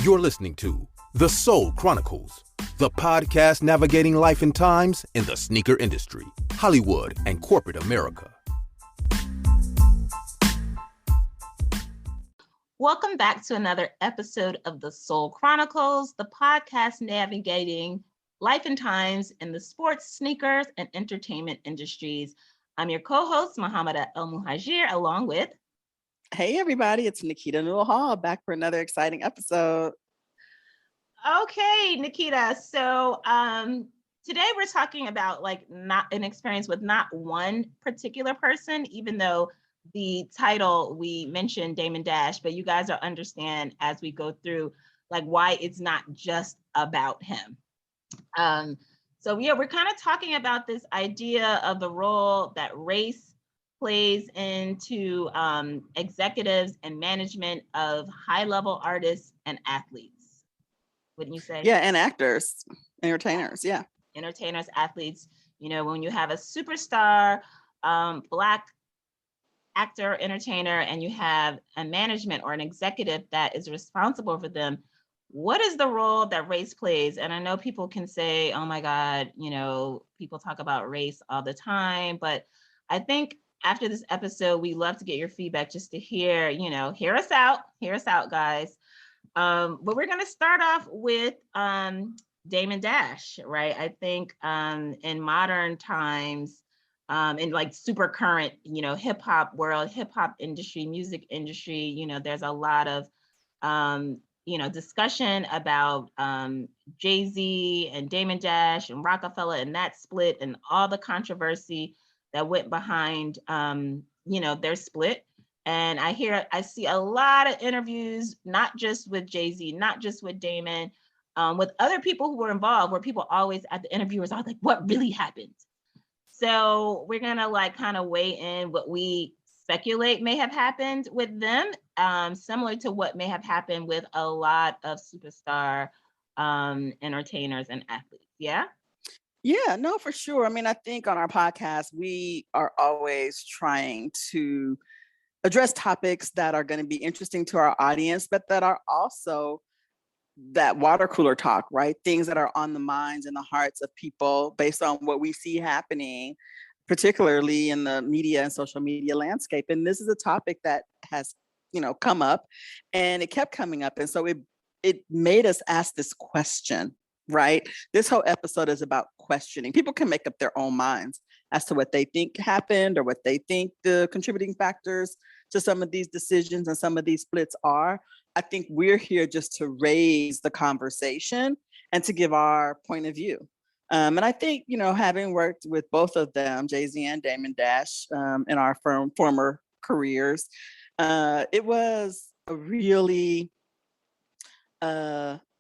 You're listening to The Soul Chronicles, the podcast navigating life and times in the sneaker industry, Hollywood, and corporate America. Welcome back to another episode of The Soul Chronicles, the podcast navigating life and times in the sports, sneakers, and entertainment industries. I'm your co-host, Muhammad El Muhajir, along with... Hey, everybody, it's Nikita Newell Hall back for another exciting episode. Okay, Nikita. So today we're talking about not an experience with not one particular person, even though the title we mentioned Damon Dash, but you guys will understand as we go through why it's not just about him. We're kind of talking about this idea of the role that race plays into executives and management of high-level artists and athletes. Wouldn't you say? Yeah, and actors, entertainers, yeah. Entertainers, athletes. You know, when you have a superstar, Black actor, entertainer, and you have a management or an executive that is responsible for them, what is the role that race plays? And I know people can say, oh my God, people talk about race all the time, but I think after this episode, we love to get your feedback just to hear us out, guys. But we're going to start off with Damon Dash, right? I think in modern times, in super current, hip hop world, hip hop industry, music industry, there's a lot of, discussion about Jay-Z and Damon Dash and Roc-a-Fella and that split and all the controversy that went behind, their split. And I see a lot of interviews, not just with Jay-Z, not just with Damon, with other people who were involved, where people always at the interviewers are like, what really happened? So we're gonna kind of weigh in what we speculate may have happened with them, similar to what may have happened with a lot of superstar entertainers and athletes. Yeah? Yeah, no, for sure. I mean, I think on our podcast, we are always trying to address topics that are going to be interesting to our audience, but that are also that water cooler talk, right? Things that are on the minds and the hearts of people based on what we see happening, particularly in the media and social media landscape. And this is a topic that has, come up, and it kept coming up. And so it made us ask this question, right? This whole episode is about questioning. People can make up their own minds as to what they think happened or what they think the contributing factors to some of these decisions and some of these splits are. I think we're here just to raise the conversation and to give our point of view. And I think, having worked with both of them, Jay-Z and Damon Dash, in our former careers, it was a really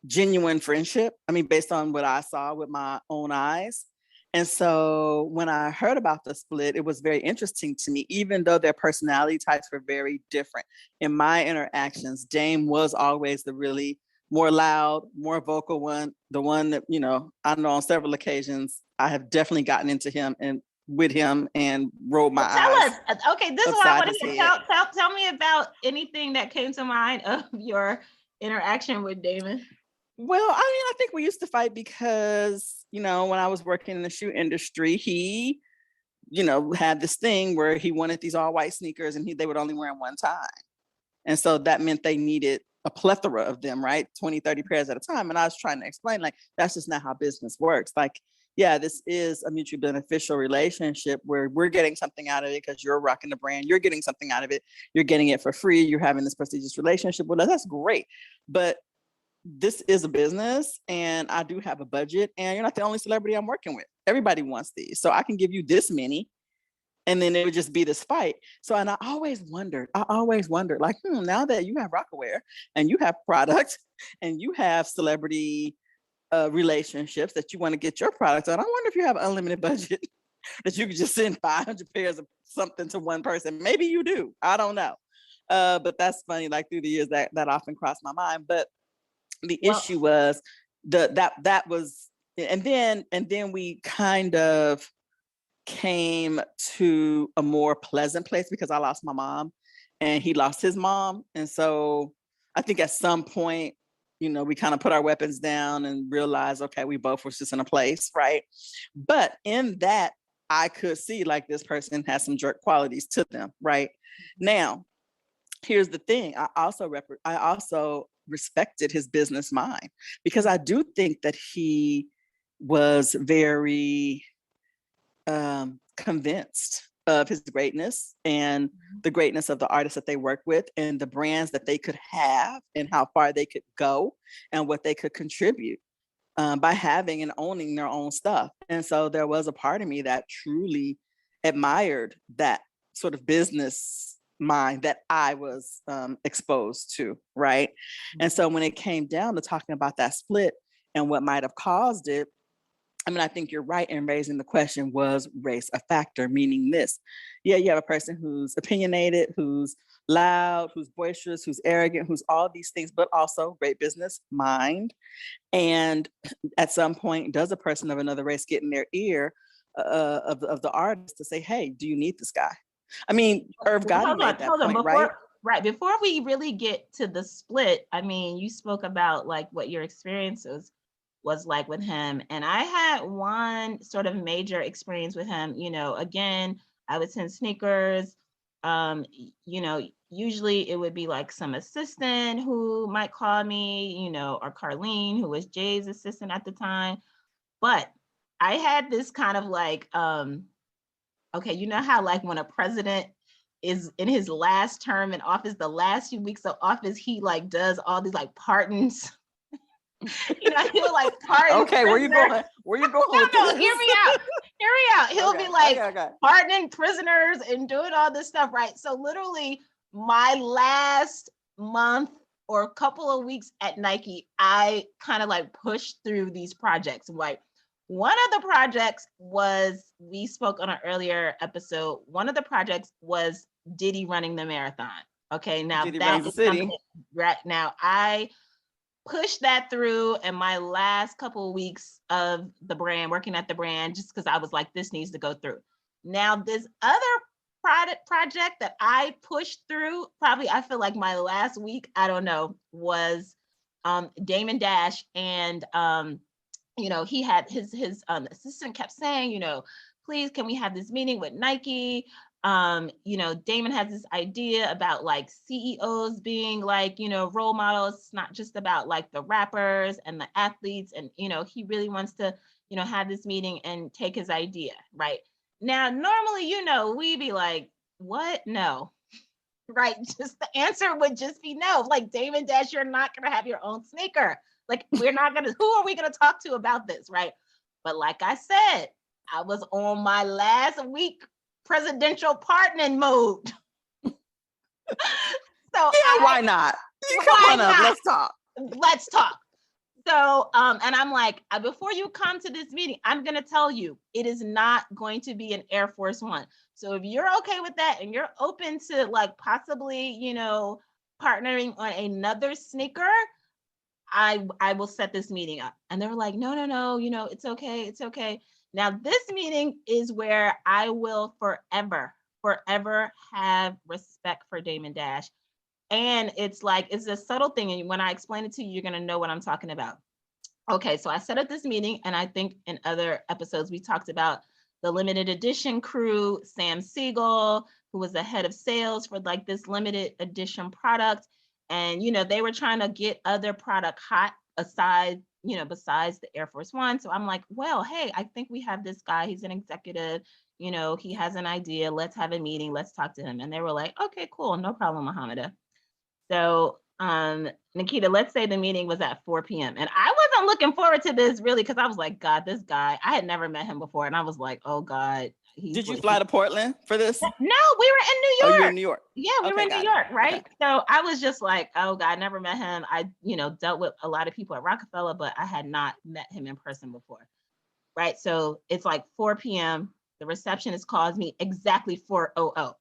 genuine friendship. I mean, based on what I saw with my own eyes. And so when I heard about the split, it was very interesting to me, even though their personality types were very different. In my interactions, Dame was always the really more loud, more vocal one, the one that, I know on several occasions, I have definitely gotten into him and with him and rolled my eyes. Tell us. Okay, this is what I want to hear. Tell me about anything that came to mind of your interaction with Damon. Well, I think we used to fight because, when I was working in the shoe industry, he, had this thing where he wanted these all white sneakers and they would only wear them one time. And so that meant they needed a plethora of them, right? 20, 30 pairs at a time. And I was trying to explain, that's just not how business works. Yeah, this is a mutually beneficial relationship where we're getting something out of it because you're rocking the brand. You're getting something out of it. You're getting it for free. You're having this prestigious relationship with us. That's great. But this is a business and I do have a budget, and you're not the only celebrity I'm working with. Everybody wants these. So I can give you this many, and then it would just be this fight. So, and I always wondered, now that you have Rocawear and you have product and you have celebrity relationships that you want to get your products on, I wonder if you have an unlimited budget that you could just send 500 pairs of something to one person. Maybe you do. I don't know. But that's funny, through the years that often crossed my mind. But the issue was that was, and then we kind of came to a more pleasant place because I lost my mom and he lost his mom. And so I think at some point we kind of put our weapons down and realized, okay, we both were just in a place, right? But in that, I could see like this person has some jerk qualities to them, right? Now, here's the thing. I also respected his business mind, because I do think that he was very convinced of his greatness and the greatness of the artists that they work with and the brands that they could have and how far they could go and what they could contribute by having and owning their own stuff. And so there was a part of me that truly admired that sort of business mind that I was exposed to, right? And so when it came down to talking about that split and what might have caused it, I mean, I think you're right in raising the question, was race a factor? Meaning this, yeah, you have a person who's opinionated, who's loud, who's boisterous, who's arrogant, who's all these things, but also great business mind. And at some point, does a person of another race get in their ear of the artist to say, hey, do you need this guy? I mean, Irv Gotti made that point, right? Right. Before we really get to the split, I mean, you spoke about like what your experiences was like with him. And I had one sort of major experience with him. Again, I would send sneakers. Usually it would be like some assistant who might call me, or Carlene, who was Jay's assistant at the time. But I had this kind of like, okay, you know how like when a president is in his last term in office, the last few weeks of office, he like does all these like pardons. He'll like pardon. Okay, where you going? Where you going with this? Hear me out. He'll be like pardoning prisoners and doing all this stuff, right? So literally my last month or a couple of weeks at Nike, I kind of like pushed through these projects. Like one of the projects was, we spoke on an earlier episode, one of the projects was Diddy running the marathon. Okay, now Diddy that runs the city. Right now, I pushed that through in my last couple of weeks of the brand, working at the brand, just because I was like, this needs to go through. Now, this other project that I pushed through, probably I feel like my last week, I don't know, was Damon Dash. And, he had his assistant kept saying, please, can we have this meeting with Nike? Damon has this idea about like CEOs being like, role models. It's not just about like the rappers and the athletes. And, he really wants to, have this meeting and take his idea. Right now, normally, we'd be like, what? No. Right. Just the answer would just be no. Like, Damon Dash, you're not going to have your own sneaker. Like, we're not going to, who are we going to talk to about this? Right. But like I said, I was on my last week presidential pardoning mode. Why not? Come on up, let's talk. So, and I'm like, before you come to this meeting, I'm going to tell you, it is not going to be an Air Force One. So if you're okay with that and you're open to like possibly, partnering on another sneaker, I will set this meeting up. And they were like, no, it's okay. It's okay. Now, this meeting is where I will forever have respect for Damon Dash. And it's a subtle thing. And when I explain it to you, you're going to know what I'm talking about. Okay, so I set up this meeting. And I think in other episodes, we talked about the limited edition crew, Sam Siegel, who was the head of sales for like this limited edition product. And, they were trying to get other product hot aside, besides the Air Force One. So I'm like, well, hey, I think we have this guy. He's an executive. He has an idea. Let's have a meeting. Let's talk to him. And they were like, okay, cool. No problem, Mohameda. So, Nikita, let's say the meeting was at 4 p.m. And I wasn't looking forward to this really, because I was like, God, this guy, I had never met him before. And I was like, oh God. Did you fly to Portland for this? No, we were in New York. Oh, you're in New York. Yeah, we were in New York, right? Okay. So I was just like, oh God, I never met him. I, dealt with a lot of people at Roc-a-Fella, but I had not met him in person before, right? So it's like 4 p.m. The receptionist calls me exactly 4:00.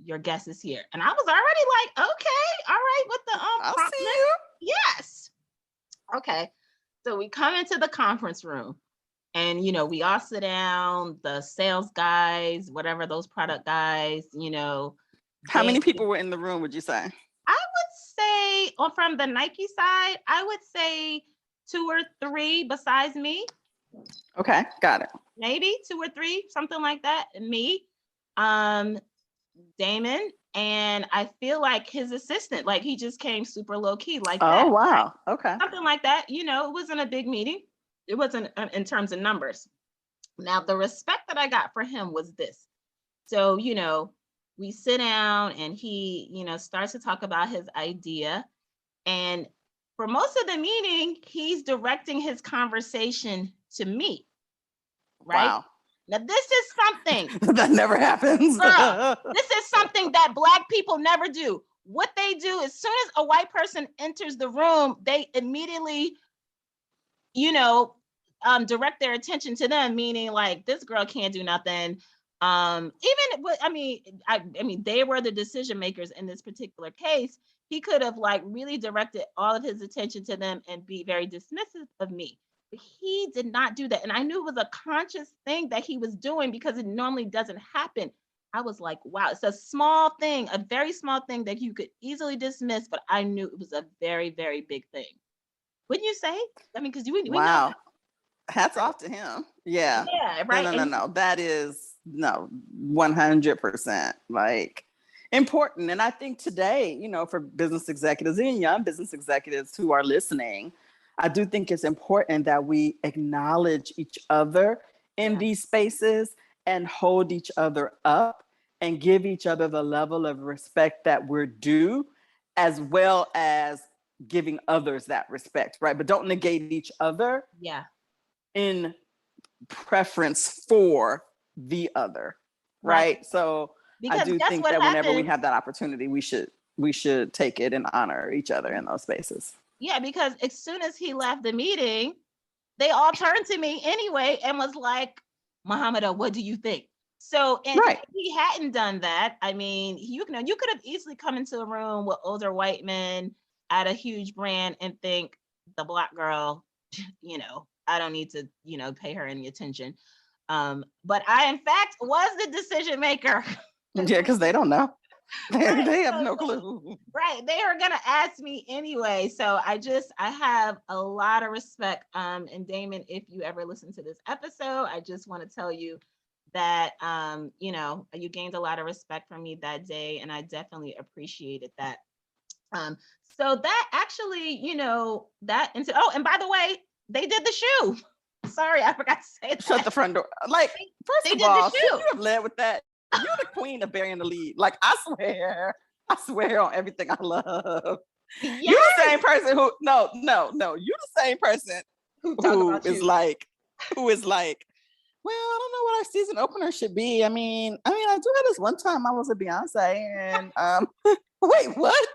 Your guest is here. And I was already like, okay, all right, with the I'll see you. Yes. Okay. So we come into the conference room. And, we all sit down, the sales guys, whatever, those product guys, How many people were in the room, would you say? I would say from the Nike side, I would say 2 or 3 besides me. Okay, got it. Maybe 2 or 3, something like that. Me, Damon, and I feel like his assistant, like he just came super low key like that. Oh, wow. Okay. Something like that. You know, it wasn't a big meeting. It wasn't in terms of numbers. Now, the respect that I got for him was this. So, you know, we sit down and he, you know, starts to talk about his idea. And for most of the meeting, he's directing his conversation to me. Right? Wow. Now, this is something that never happens. girl, this is something that Black people never do. What they do, as soon as a white person enters the room, they immediately, you know, direct their attention to them, meaning like, this girl can't do nothing. I mean, they were the decision makers in this particular case. He could have like really directed all of his attention to them and be very dismissive of me. But he did not do that. And I knew it was a conscious thing that he was doing because it normally doesn't happen. I was like, wow, it's a small thing, a very small thing that you could easily dismiss, but I knew it was a very, very big thing. Wouldn't you say? I mean, because we wow. know. Hats off to him. Yeah. Yeah, right. No. That is 100% like important. And I think today, you know, for business executives and young business executives who are listening, I do think it's important that we acknowledge each other in these spaces and hold each other up and give each other the level of respect that we're due, as well as giving others that respect, right? But don't negate each other in preference for the other, right? So because I do think that whenever we have that opportunity, we should take it and honor each other in those spaces. Yeah, because as soon as he left the meeting, they all turned to me anyway and was like, Mohameda, what do you think? So, and if he hadn't done that, I mean, you could have easily come into a room with older white men at a huge brand and think the Black girl, you know, I don't need to, you know, pay her any attention. But I, in fact, was the decision maker. Yeah, because they don't know. They have no clue. Right. They are going to ask me anyway. So I have a lot of respect. And Damon, if you ever listen to this episode, I just want to tell you that, you know, you gained a lot of respect from me that day. And I definitely appreciated that. So that actually, you know, and by the way, they did the shoe. Sorry, I forgot to say that. Shut the front door. Like, first of all, should you have led with that? You're the queen of bearing the lead. Like, I swear on everything I love. Yes. You're the same person who, no, you're the same person who is like, well, I don't know what our season opener should be. I mean, I do have this one time I was at Beyonce and, wait, what?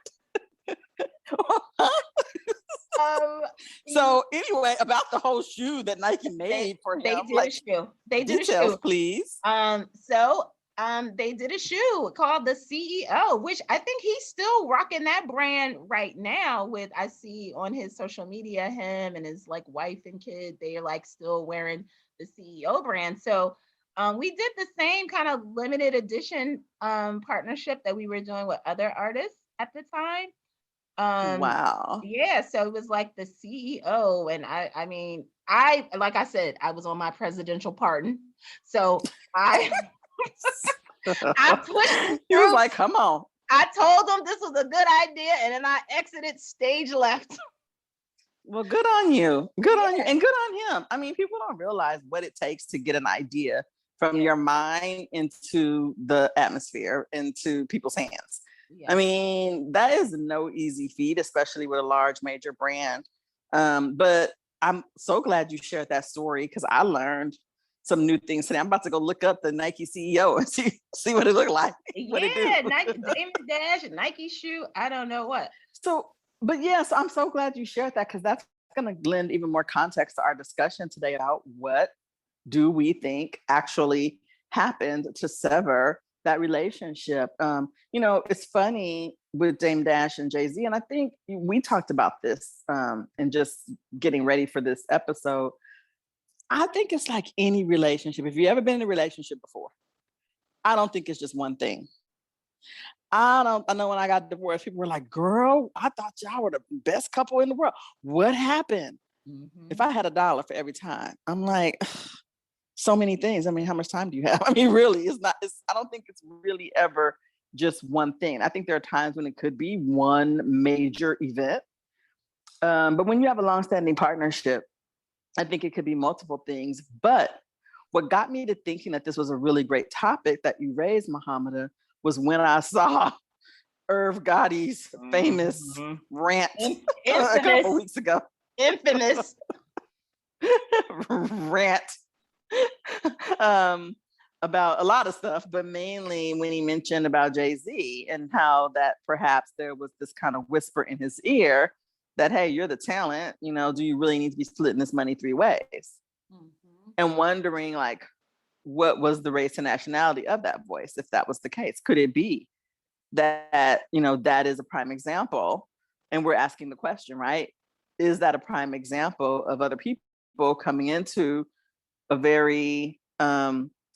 So anyway, about the whole shoe that Nike made for him. They did a shoe. They did details, a shoe. Please. They did a shoe called the CEO, which I think he's still rocking that brand right now with, I see on his social media, him and his like wife and kid, they are like still wearing the CEO brand. So we did the same kind of limited edition partnership that we were doing with other artists at the time. Wow. Yeah, so it was like the CEO, and I mean, like I said, I was on my presidential pardon, so I pushed. He was like, "Come on." I told them this was a good idea, and then I exited stage left. Well, good on you. Good on you, and good on him. I mean, people don't realize what it takes to get an idea from your mind into the atmosphere, into people's hands. Yeah. I mean, that is no easy feat, especially with a large major brand. But I'm so glad you shared that story because I learned some new things today. I'm about to go look up the Nike CEO and see what it looked like. Nike, Damon Dash, Nike shoe. I don't know what. So I'm so glad you shared that because that's going to lend even more context to our discussion today about what do we think actually happened to sever that relationship. You know, it's funny with Damon Dash and Jay-Z, and I think we talked about this and just getting ready for this episode. I think it's like any relationship. If you've ever been in a relationship before, I don't think it's just one thing. I know when I got divorced, people were like, girl, I thought y'all were the best couple in the world. What happened? If I had $1 for every time, I'm like, so many things. I mean, how much time do you have? I mean, really, I don't think it's really ever just one thing. I think there are times when it could be one major event. But when you have a longstanding partnership, I think it could be multiple things. But what got me to thinking that this was a really great topic that you raised, Muhammada, was when I saw Irv Gotti's famous rant a couple weeks ago. Infamous rant about a lot of stuff, but mainly when he mentioned about Jay-Z and how that perhaps there was this kind of whisper in his ear that, hey, you're the talent, you know, do you really need to be splitting this money 3 ways? And wondering like, what was the race and nationality of that voice? If that was the case, could it be that, you know, that is a prime example? And we're asking the question, right? Is that a prime example of other people coming into a very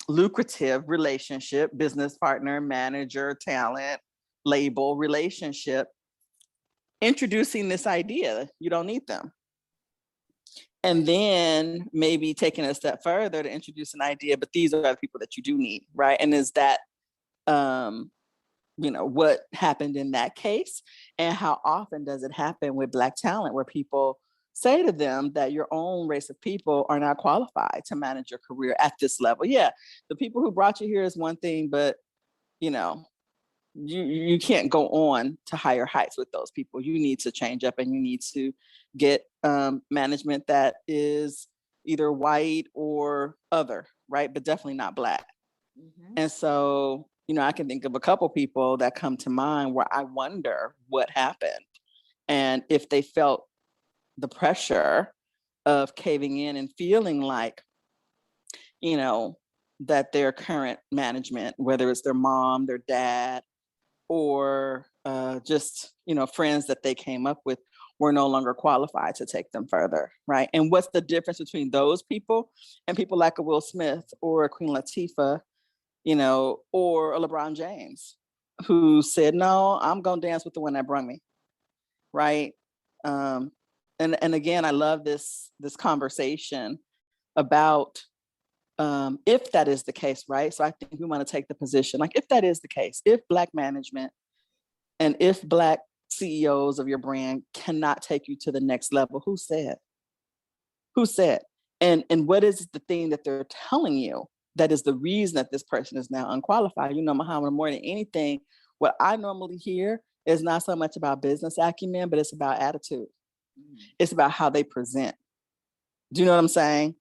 lucrative relationship, business partner, manager, talent, label relationship, introducing this idea, you don't need them. And then maybe taking a step further to introduce an idea, but these are the people that you do need, right? And is that, you know, what happened in that case? And how often does it happen with Black talent where people say to them that your own race of people are not qualified to manage your career at this level? Yeah, the people who brought you here is one thing, but, you know, you can't go on to higher heights with those people. You need to change up and you need to get management that is either white or other, right? But definitely not Black. And so, you know, I can think of a couple people that come to mind where I wonder what happened and if they felt the pressure of caving in and feeling like, you know, that their current management, whether it's their mom, their dad, or just, you know, friends that they came up with, were no longer qualified to take them further, right? And what's the difference between those people and people like a Will Smith or a Queen Latifah, you know, or a LeBron James, who said, no, I'm gonna dance with the one that brung me, right? And again, I love this conversation about if that is the case, right? So I think we want to take the position, like, if that is the case, if Black management and if Black CEOs of your brand cannot take you to the next level, who said? Who said? And what is the thing that they're telling you that is the reason that this person is now unqualified? You know, Muhammad, more than anything, what I normally hear is not so much about business acumen, but it's about attitude. It's about how they present. Do you know what I'm saying?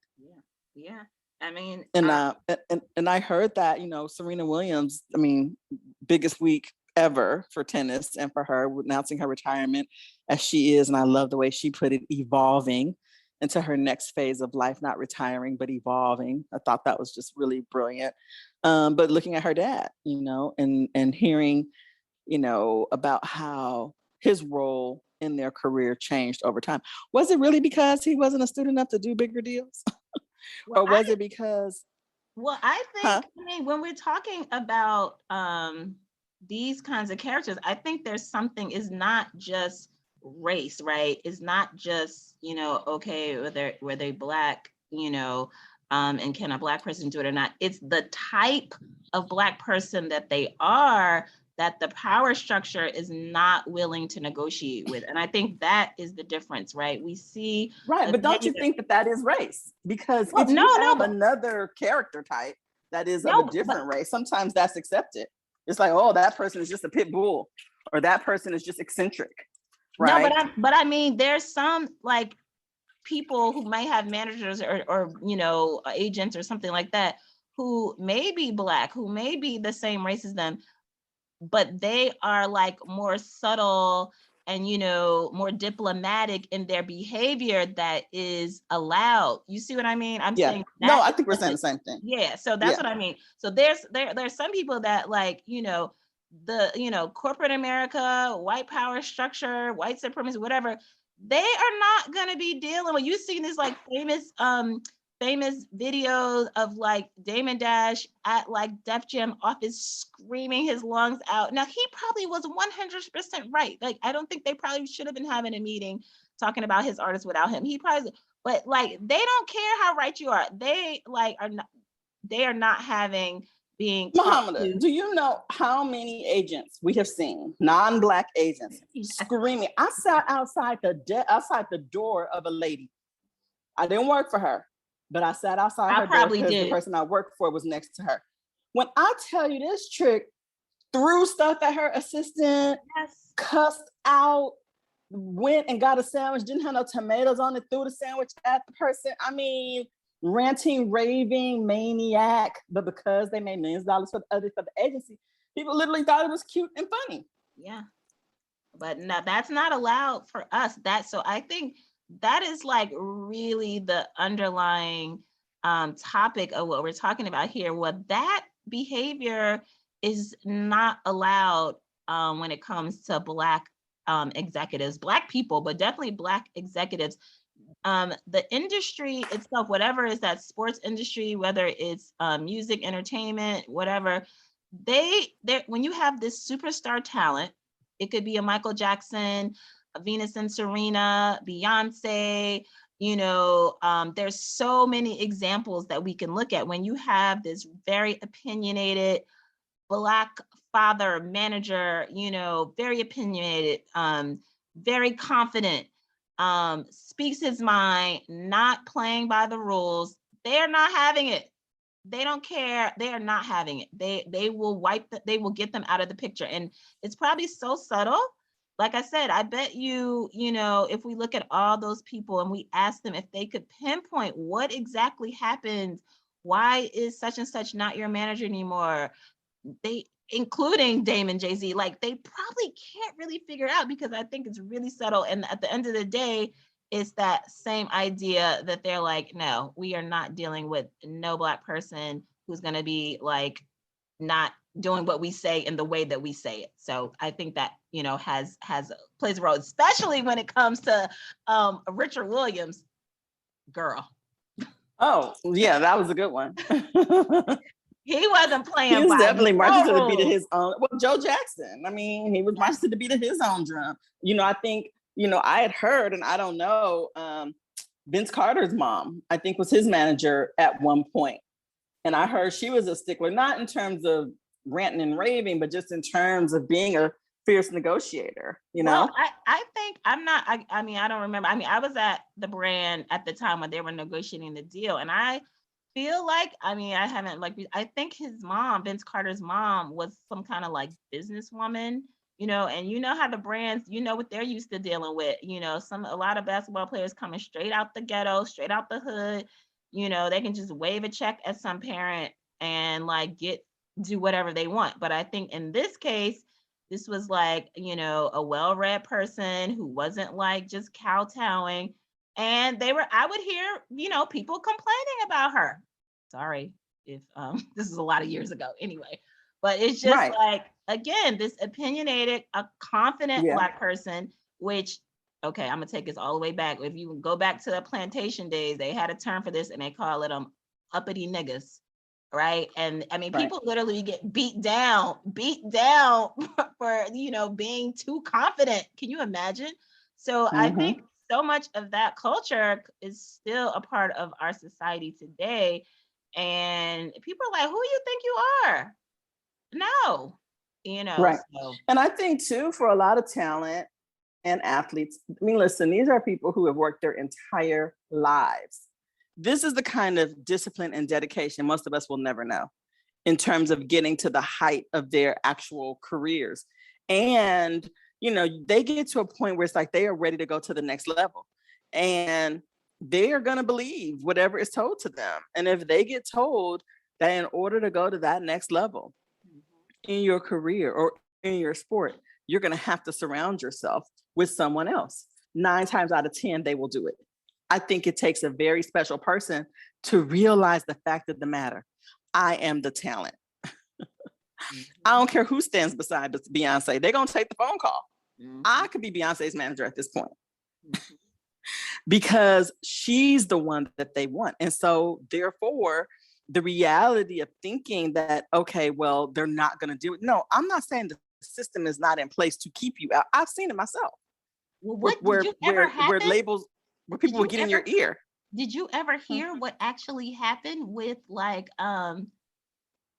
Yeah. I mean, and I heard that, you know, Serena Williams, I mean, biggest week ever for tennis and for her announcing her retirement as she is. And I love the way she put it, evolving into her next phase of life, not retiring, but evolving. I thought that was just really brilliant. But looking at her dad, you know, and hearing, you know, about how his role in their career changed over time. Was it really because he wasn't a student enough to do bigger deals? well, Or was it because? Well, I think, I mean, when we're talking about these kinds of characters, I think there's something, is not just race, right? It's not just, you know, okay, were they Black, you know, and can a Black person do it or not? It's the type of Black person that they are, that the power structure is not willing to negotiate with. And I think that is the difference, right? We see. Right, but don't you think that is race? Because if you have another character type that is of a different race, sometimes that's accepted. It's like, oh, that person is just a pit bull, or that person is just eccentric, right? No, but I mean, there's some like people who might have managers or you know, agents or something like that, who may be Black, who may be the same race as them, but they are like more subtle and, you know, more diplomatic in their behavior that is allowed. You see what I mean? I'm saying no, I think we're saying the same thing. Yeah, so that's what I mean. So there's some people that, like, you know, the, you know, corporate America, white power structure, white supremacy, whatever, they are not gonna be dealing with. You've seen this like famous famous videos of like Damon Dash at like Def Jam office screaming his lungs out. Now he probably was 100% right. Like I don't think they probably should have been having a meeting talking about his artist without him. He probably, but like they don't care how right you are. They like are not. They are not having being Muhammad, do you know how many agents we have seen, non-Black agents, screaming? I sat outside the door of a lady. I didn't work for her, but I sat outside her door because the person I worked for was next to her. When I tell you this trick threw stuff at her assistant, cussed out, went and got a sandwich, didn't have no tomatoes on it, threw the sandwich at the person. I mean, ranting, raving, maniac, but because they made millions of dollars for the agency, people literally thought it was cute and funny. Yeah, but no, that's not allowed for us. So I think that is like really the underlying topic of what we're talking about here. What that behavior is not allowed when it comes to Black executives, Black people, but definitely Black executives. The industry itself, whatever is that sports industry, whether it's music, entertainment, whatever, when you have this superstar talent, it could be a Michael Jackson, a Venus and Serena, Beyonce, there's so many examples that we can look at. When you have this very opinionated Black father, manager, very opinionated, very confident, speaks his mind, not playing by the rules, they are not having it. They don't care. They are not having it. They will they will get them out of the picture. And it's probably so subtle. Like I said, I bet you, if we look at all those people and we ask them if they could pinpoint what exactly happened, why is such and such not your manager anymore? Including Damon, Jay-Z, like they probably can't really figure out because I think it's really subtle. And at the end of the day, it's that same idea that they're like, no, we are not dealing with no Black person who's going to be like not doing what we say in the way that we say it. So I think that, plays a role, especially when it comes to Richard Williams, girl. Oh, yeah, that was a good one. He wasn't playing. He was definitely marching to the beat of his own. Well, Joe Jackson. I mean, he was marching to the beat of his own drum. I think, I had heard, and I don't know, Vince Carter's mom, I think was his manager at one point. And I heard she was a stickler, not in terms of ranting and raving, but just in terms of being a fierce negotiator, Well, I think I don't remember. I was at the brand at the time when they were negotiating the deal. And I feel like, I think his mom, Vince Carter's mom, was some kind of like businesswoman, and how the brands, what they're used to dealing with, a lot of basketball players coming straight out the ghetto, straight out the hood, they can just wave a check at some parent and like do whatever they want. But I think in this case, this was like, a well-read person who wasn't like just kowtowing. And I would hear, people complaining about her. Sorry if this is a lot of years ago anyway, but it's just like, again, this opinionated, a confident Black person, which, okay, I'm gonna take this all the way back. If you go back to the plantation days, they had a term for this and they call it uppity niggas, right? And I mean, people literally get beat down for, being too confident. Can you imagine? So I think so much of that culture is still a part of our society today. And people are like, who you think you are? No, Right. So. And I think too, for a lot of talent and athletes, I mean, listen, these are people who have worked their entire lives. This is the kind of discipline and dedication most of us will never know in terms of getting to the height of their actual careers. And, they get to a point where it's like they are ready to go to the next level. And they are going to believe whatever is told to them. And if they get told that in order to go to that next level in your career or in your sport, you're going to have to surround yourself with someone else. 9 times out of 10, they will do it. I think it takes a very special person to realize the fact of the matter. I am the talent. I don't care who stands beside Beyonce. They're going to take the phone call. I could be Beyonce's manager at this point. because she's the one that they want. And so therefore, the reality of thinking that, okay, well, they're not going to do it. No, I'm not saying the system is not in place to keep you out. I've seen it myself. Well, what did you ever happen? Where labels, where people would get in your ear. Did you ever hear what actually happened with like,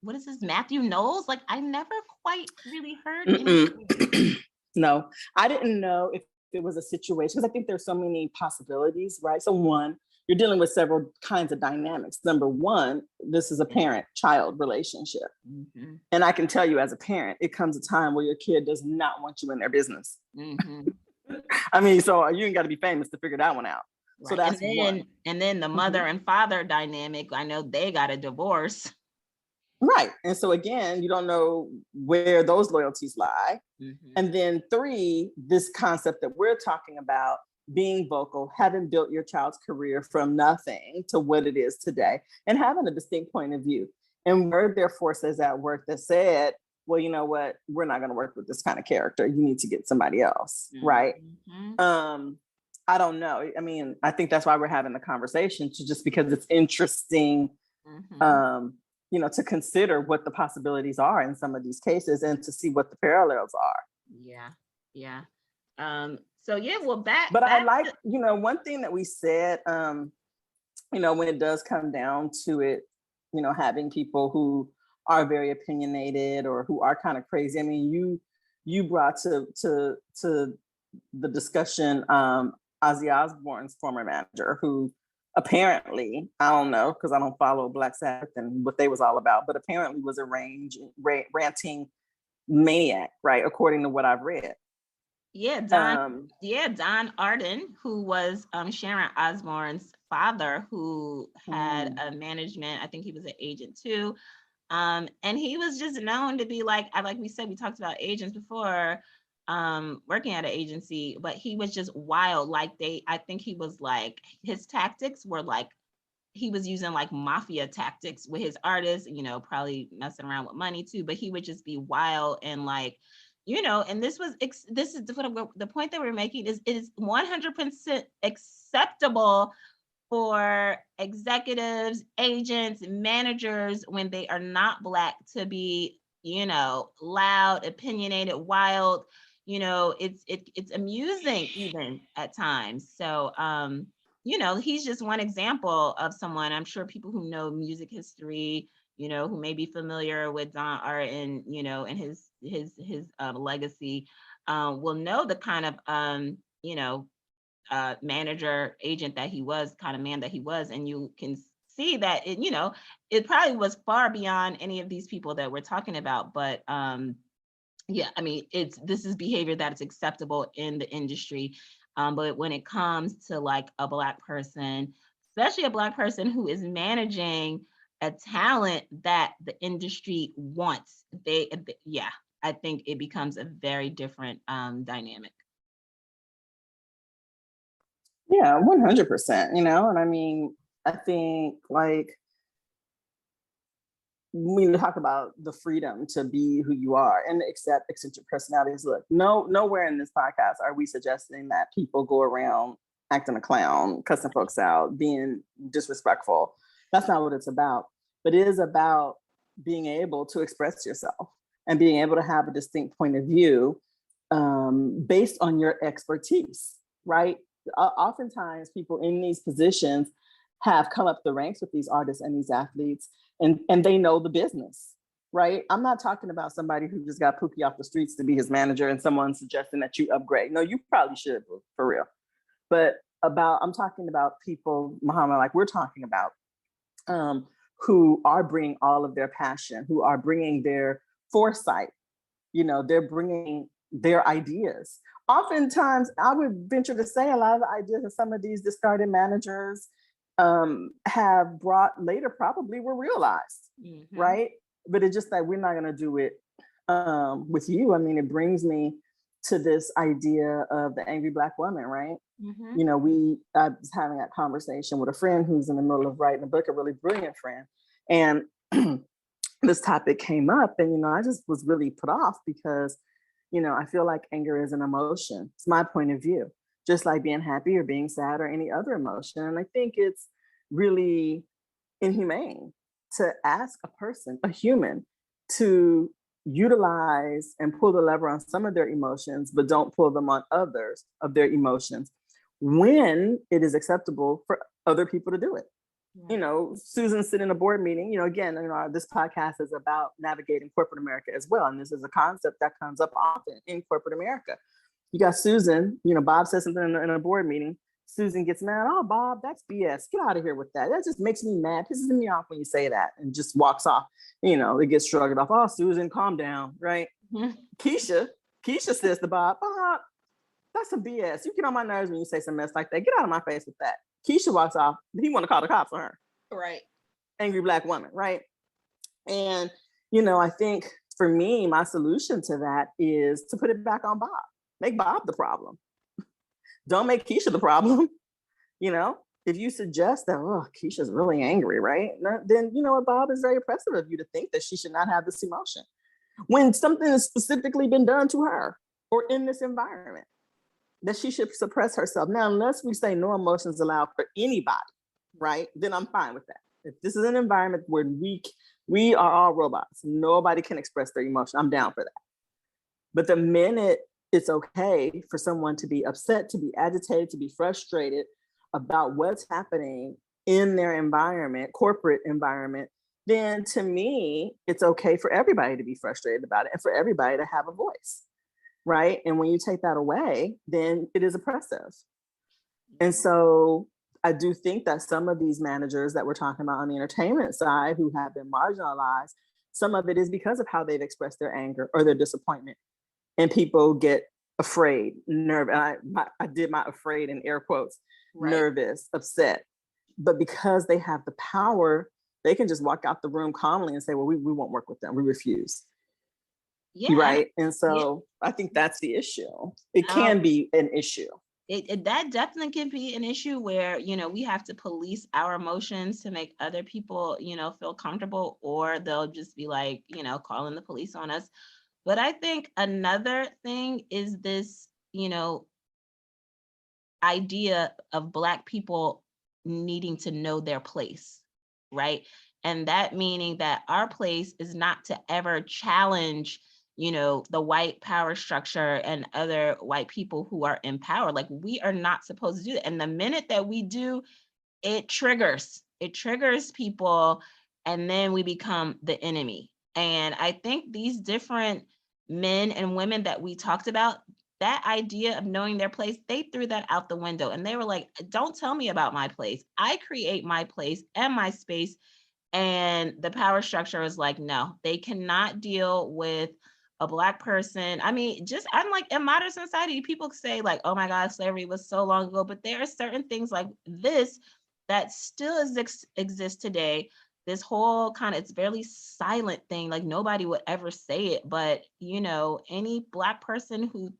what is this, Matthew Knowles? Like, I never quite really heard anything. No, I didn't know if it was a situation, because I think there's so many possibilities, right? So one, you're dealing with several kinds of dynamics. Number one, this is a parent-child relationship. Mm-hmm. And I can tell you as a parent, it comes a time where your kid does not want you in their business. Mm-hmm. I mean, so you ain't got to be famous to figure that one out. Right. So that's one. And then the mother and father dynamic, I know they got a divorce. Right. And so again, you don't know where those loyalties lie. Mm-hmm. And then three, this concept that we're talking about, being vocal, having built your child's career from nothing to what it is today, and having a distinct point of view. And were there forces at work that said, well, you know what, we're not going to work with this kind of character. You need to get somebody else. Mm-hmm. Right. I don't know. I mean, I think that's why we're having the conversation, just because it's interesting, you know, to consider what the possibilities are in some of these cases and to see what the parallels are. Yeah. Yeah. So yeah, well, but I like, you know, one thing that we said, you know, when it does come down to it, you know, having people who are very opinionated or who are kind of crazy. I mean, you brought to the discussion Ozzy Osbourne's former manager, who apparently, I don't know, because I don't follow Black Sabbath and what they was all about, but apparently was a ranting maniac, right? According to what I've read. Yeah, Don Arden, who was Sharon Osbourne's father, who had a management, I think he was an agent too. And he was just known to be like we said, we talked about agents before, working at an agency, but he was just wild. Like I think he was like, his tactics were like, he was using like mafia tactics with his artists, you know, probably messing around with money too, but he would just be wild and like, you know, and this is the point that we're making is it is 100% acceptable for executives, agents, managers, when they are not Black, to be, you know, loud, opinionated, wild. You know, it's amusing even at times. So, you know, he's just one example of someone. I'm sure people who know music history, you know, who may be familiar with Don Arden, you know, and his legacy, will know the kind of, you know, manager, agent that he was, kind of man that he was. And you can see that it, you know, it probably was far beyond any of these people that we're talking about. But yeah, I mean, this is behavior that is acceptable in the industry. But when it comes to like a Black person, especially a Black person who is managing a talent that the industry wants, yeah, I think it becomes a very different dynamic. Yeah, 100%, you know, and I mean, I think like when you talk about the freedom to be who you are and accept eccentric personalities, look, nowhere in this podcast are we suggesting that people go around acting a clown, cussing folks out, being disrespectful. That's not what it's about. But it is about being able to express yourself and being able to have a distinct point of view based on your expertise, right? Oftentimes people in these positions have come up the ranks with these artists and these athletes, and they know the business, right? I'm not talking about somebody who just got Pookie off the streets to be his manager and someone suggesting that you upgrade. No, you probably should, for real. But I'm talking about people, Muhammad, like we're talking about, who are bringing all of their passion, who are bringing their foresight, you know, they're bringing their ideas. Oftentimes, I would venture to say a lot of the ideas that some of these discarded managers have brought later probably were realized, right? But it's just that we're not going to do it with you. I mean, it brings me to this idea of the angry Black woman, right? You know, I was having that conversation with a friend who's in the middle of writing a book, a really brilliant friend. And this topic came up and, you know, I just was really put off because, you know, I feel like anger is an emotion. It's my point of view. just like being happy or being sad or any other emotion. And I think it's really inhumane to ask a person, a human, to utilize and pull the lever on some of their emotions, but don't pull them on others of their emotions when it is acceptable for other people to do it. You know, Susan sitting in a board meeting, again, this podcast is about navigating corporate America as well. And this is a concept that comes up often in corporate America. You got Susan, Bob says something in a board meeting. Susan gets mad. Oh, Bob, that's BS. Get out of here with that. That just makes me mad, pisses me off when you say that, and just walks off. It gets shrugged off. Oh, Susan, calm down, right? Mm-hmm. Keisha says to Bob, that's some BS. You get on my nerves when you say some mess like that. Get out of my face with that. Keisha walks off. He want to call the cops on her. Right. Angry Black woman, right? And, I think for me, my solution to that is to put it back on Bob. Make Bob the problem. Don't make Keisha the problem. If you suggest that, Keisha's really angry, right? Then, Bob, is very oppressive of you to think that she should not have this emotion when something has specifically been done to her or in this environment, that she should suppress herself. Now, unless we say no emotions allowed for anybody, right? Then I'm fine with that. If this is an environment where we are all robots, nobody can express their emotion, I'm down for that. But the minute it's okay for someone to be upset, to be agitated, to be frustrated about what's happening in their environment, corporate environment, then to me, it's okay for everybody to be frustrated about it and for everybody to have a voice, right? And when you take that away, then it is oppressive. And so I do think that some of these managers that we're talking about on the entertainment side who have been marginalized, some of it is because of how they've expressed their anger or their disappointment. And people get afraid, nervous. I did my afraid in air quotes, right. Nervous, upset. But because they have the power, they can just walk out the room calmly and say, well, we won't work with them. We refuse. Yeah. Right. And so I think that's the issue. It can be an issue. That definitely can be an issue where, we have to police our emotions to make other people, feel comfortable, or they'll just be like, calling the police on us. But I think another thing is this, idea of Black people needing to know their place, right? And that meaning that our place is not to ever challenge, the white power structure and other white people who are in power. Like, we are not supposed to do that. And the minute that we do, it triggers people, and then we become the enemy. And I think these different men and women that we talked about, that idea of knowing their place, they threw that out the window, and they were like, don't tell me about my place. I create my place and my space. And the power structure is like, no, they cannot deal with a Black person. I mean, I'm like, in modern society, people say like, oh my God, slavery was so long ago, but there are certain things like this that still exist today. This whole kind of, it's barely silent thing, like nobody would ever say it, but any Black person who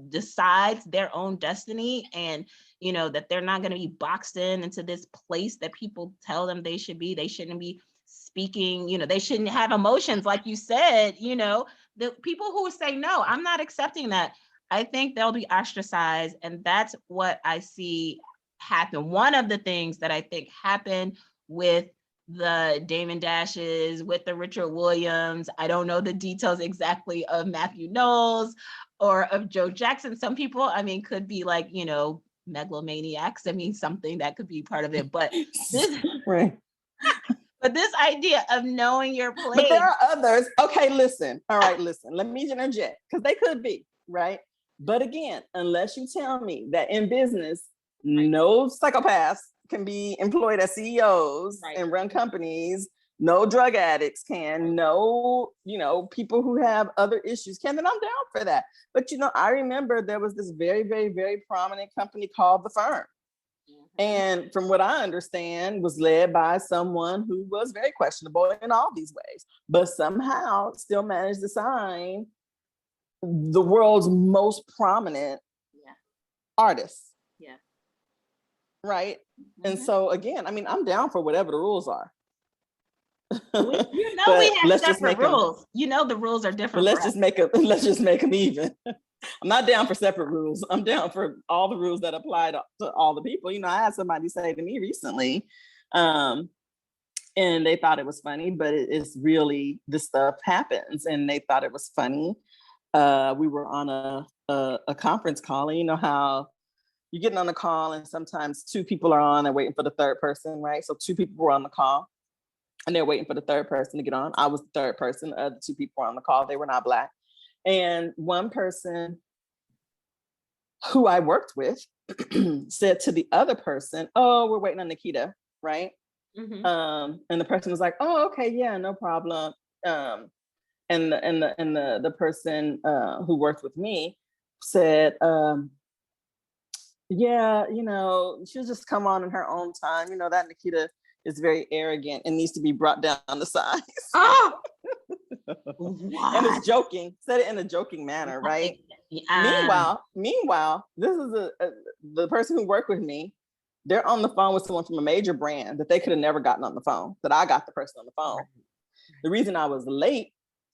decides their own destiny, and that they're not going to be boxed into this place that people tell them they should be. They shouldn't be speaking, they shouldn't have emotions, like you said. The people who say no, I'm not accepting that, I think they'll be ostracized. And that's what I see happen. One of the things that I think happened with the Damon Dashes, with the Richard Williams, I don't know the details exactly of Matthew Knowles or of Joe Jackson. Some people, could be like, megalomaniacs. Something that could be part of it. But this, right. But this idea of knowing your place. But there are others. Okay, listen. All right, listen. Let me interject, because they could be, right? But again, unless you tell me that in business, no psychopaths can be employed as CEOs and run companies, no drug addicts can, no, people who have other issues can, then I'm down for that. But, I remember there was this very, very, very prominent company called The Firm. And from what I understand, was led by someone who was very questionable in all these ways, but somehow still managed to sign the world's most prominent artists. Yeah. Right. Mm-hmm. And so again, I'm down for whatever the rules are. You know, But we have let's just separate make them, rules. You know, the rules are but different. let's for us. just make them, let's just make them even. I'm not down for separate rules. I'm down for all the rules that apply to all the people. You know, I had somebody say to me recently, and they thought it was funny, but it's really, this stuff happens, and they thought it was funny. We were on a conference call, and you know how you're getting on a call and sometimes two people are on and waiting for the third person, right? So two people were on the call and they're waiting for the third person to get on. I was the third person. The other two people were on the call. They were not Black. And one person who I worked with said to the other person, "Oh, we're waiting on Nikita," right? And the person was like, "Oh, okay, yeah, no problem." And the person who worked with me said, "Yeah, you know, she'll just come on in her own time. You know, that Nikita is very arrogant and needs to be brought down the size." Oh, And it's joking, said it in a joking manner, right? Meanwhile, this is the person who worked with me. They're on the phone with someone from a major brand that they could have never gotten on the phone, that I got the person on the phone. The reason I was late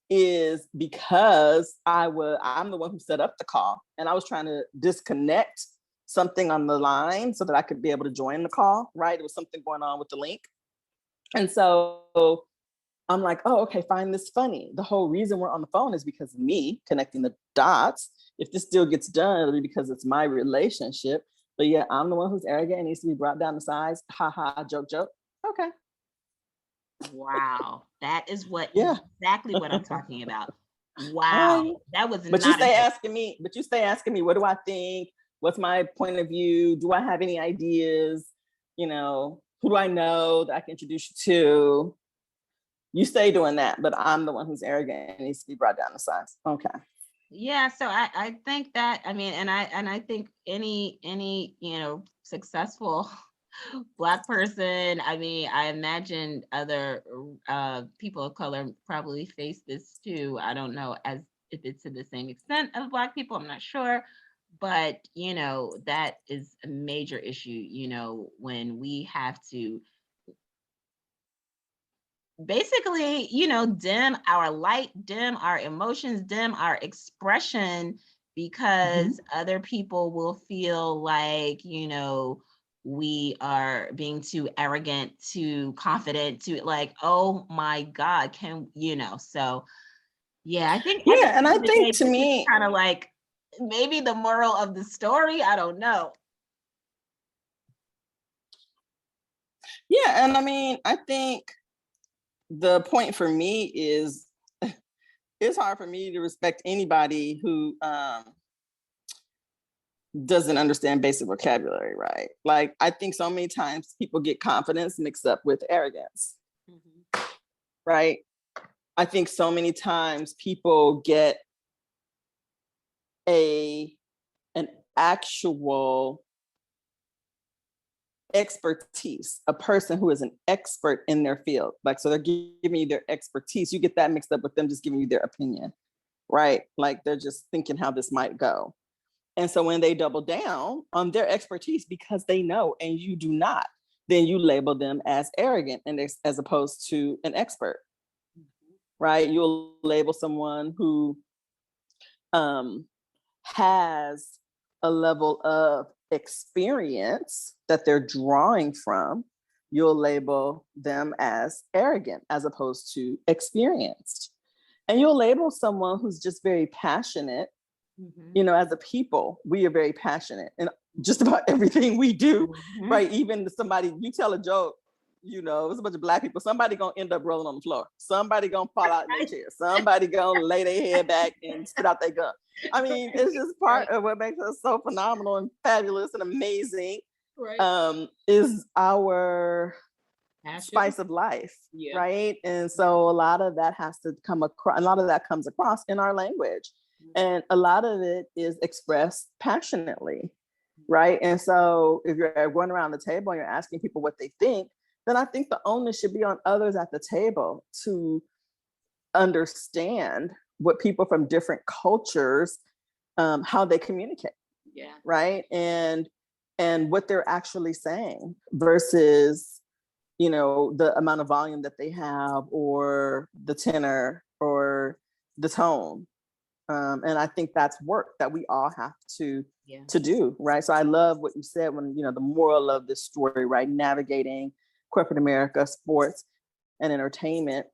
is because I'm the one who set up the call, and I was trying to disconnect something on the line so that I could be able to join the call, right? There was something going on with the link. And so I'm like, "Oh, okay, find this funny. The whole reason we're on the phone is because of me connecting the dots. If this deal gets done, it'll be because it's my relationship. But yeah, I'm the one who's arrogant and needs to be brought down to size. Ha ha, joke, joke. Okay." wow. That is Yeah. exactly what I'm talking about. Wow. That was But not you stay asking me, what do I think? What's my point of view? Do I have any ideas? You know, who do I know that I can introduce you to? You stay doing that, but I'm the one who's arrogant and needs to be brought down to size. Okay. Yeah, so I think that, I mean, and I think any you know, successful Black person, I mean, I imagine other people of color probably face this too. I don't know as if it's to the same extent of Black people, I'm not sure, but you know, that is a major issue, you know, when we have to basically, you know, dim our light, dim our emotions, dim our expression, because other people will feel like, you know, we are being too arrogant, too confident, too like, oh my God, can you know? So yeah, I think Yeah, and I think to this is me, kind of like maybe the moral of the story. I don't know. yeah, and I mean, I think the point for me is it's hard for me to respect anybody who doesn't understand basic vocabulary, right? Like, I think so many times people get confidence mixed up with arrogance, right? I think so many times people get an actual expertise, a person who is an expert in their field. Like, so they're giving you their expertise. You get that mixed up with them just giving you their opinion, right? Like, they're just thinking how this might go. And so when they double down on their expertise because they know and you do not, then you label them as arrogant and as opposed to an expert, right? You'll label someone who has a level of experience that they're drawing from. You'll label them as arrogant as opposed to experienced. And you'll label someone who's just very passionate. You know, as a people, we are very passionate in just about everything we do, right? Even somebody, you tell a joke, you know, it's a bunch of Black people, somebody gonna end up rolling on the floor. Somebody gonna fall out in their chair. Somebody gonna lay their head back and spit out their gum. I mean, it's just part of what makes us so phenomenal and fabulous and amazing, is our spice of life, right? And so a lot of that has to come across, a lot of that comes across in our language. And a lot of it is expressed passionately, right? And so if you're going around the table and you're asking people what they think, then I think the onus should be on others at the table to understand what people from different cultures, how they communicate, right? And what they're actually saying versus, the amount of volume that they have, or the tenor, or the tone. And I think that's work that we all have to do, right? So I love what you said when, the moral of this story, right? Navigating corporate America, sports, and entertainment.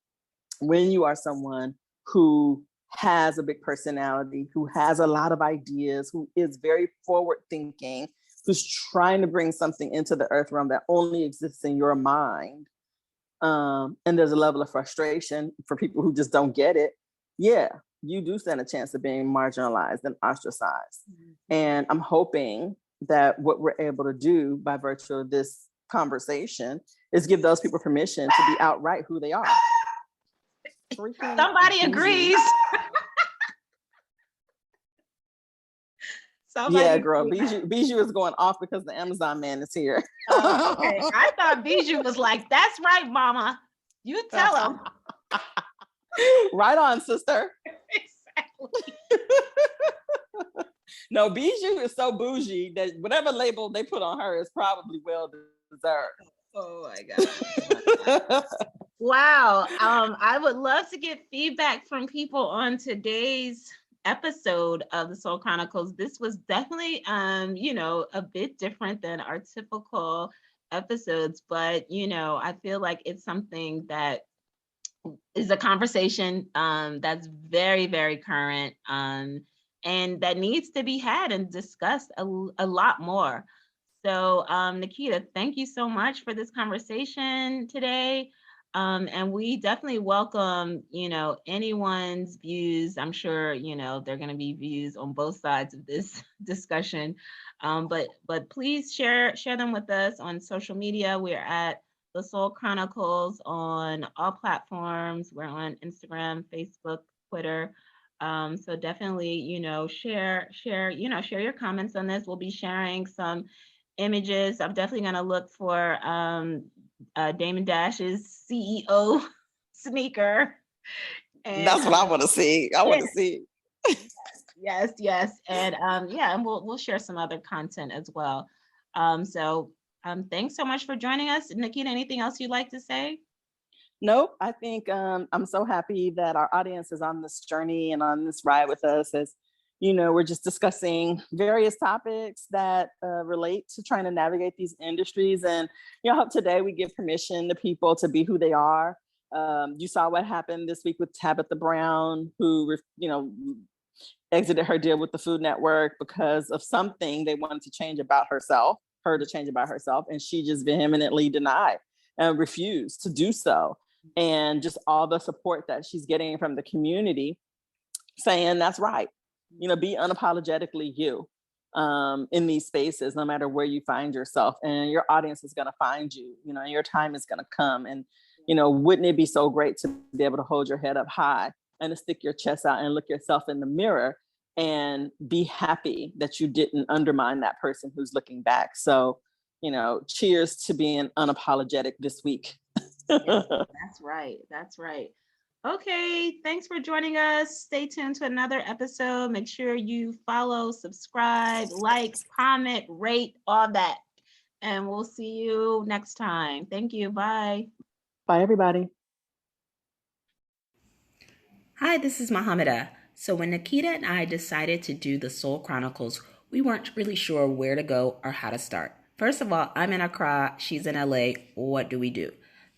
When you are someone who has a big personality, who has a lot of ideas, who is very forward thinking, who's trying to bring something into the earth realm that only exists in your mind. And there's a level of frustration for people who just don't get it. Yeah, you do stand a chance of being marginalized and ostracized. Mm-hmm. And I'm hoping that what we're able to do by virtue of this conversation is give those people permission to be outright who they are. Somebody agrees. Yeah, girl, Bijou is going off because the Amazon man is here. Okay, I thought Bijou was like, "That's right, Mama. You tell him." Right on, sister. Exactly. No, Bijou is so bougie that whatever label they put on her is probably well deserved. Oh my God. Wow. I would love to get feedback from people on today's episode of the Soul Chronicles. This was definitely, a bit different than our typical episodes, but, I feel like it's something that is a conversation that's very, very current and that needs to be had and discussed a lot more. So, Nikita, thank you so much for this conversation today. And we definitely welcome, anyone's views. I'm sure, there are going to be views on both sides of this discussion. But please share them with us on social media. We're at The Soul Chronicles on all platforms. We're on Instagram, Facebook, Twitter. So definitely, share your comments on this. We'll be sharing some images. I'm definitely going to look for Damon Dash's CEO sneaker. And that's what I want to see. I want to see. Yes. And and we'll share some other content as well. So thanks so much for joining us. Nikita, anything else you'd like to say? Nope. I think I'm so happy that our audience is on this journey and on this ride with us, as we're just discussing various topics that relate to trying to navigate these industries. And I hope today we give permission to people to be who they are. You saw what happened this week with Tabitha Brown, who exited her deal with the Food Network because of something they wanted to change about herself, and she just vehemently denied and refused to do so. And just all the support that she's getting from the community saying that's right. Be unapologetically you in these spaces, no matter where you find yourself, and your audience is going to find you, and your time is going to come. And, wouldn't it be so great to be able to hold your head up high and to stick your chest out and look yourself in the mirror and be happy that you didn't undermine that person who's looking back. So, cheers to being unapologetic this week. Yes, that's right. Okay, thanks for joining us. Stay tuned to another episode. Make sure you follow, subscribe, like, comment, rate, all that. And we'll see you next time. Thank you. Bye. Bye, everybody. Hi, this is Mohameda. So when Nikita and I decided to do the Soul Chronicles, we weren't really sure where to go or how to start. First of all, I'm in Accra, she's in LA. What do we do?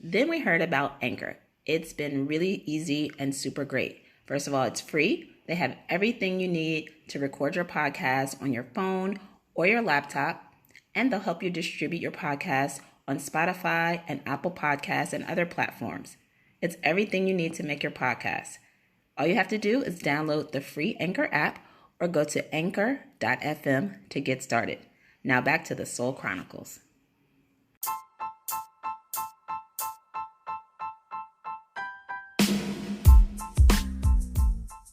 Then we heard about Anchor. It's been really easy and super great. First of all, it's free. They have everything you need to record your podcast on your phone or your laptop, and they'll help you distribute your podcast on Spotify and Apple Podcasts and other platforms. It's everything you need to make your podcast. All you have to do is download the free Anchor app or go to anchor.fm to get started. Now back to the Soul Chronicles.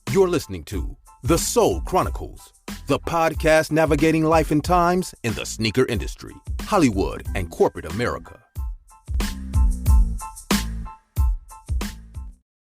You're listening to The Soul Chronicles, the podcast navigating life and times in the sneaker industry, Hollywood, and corporate America.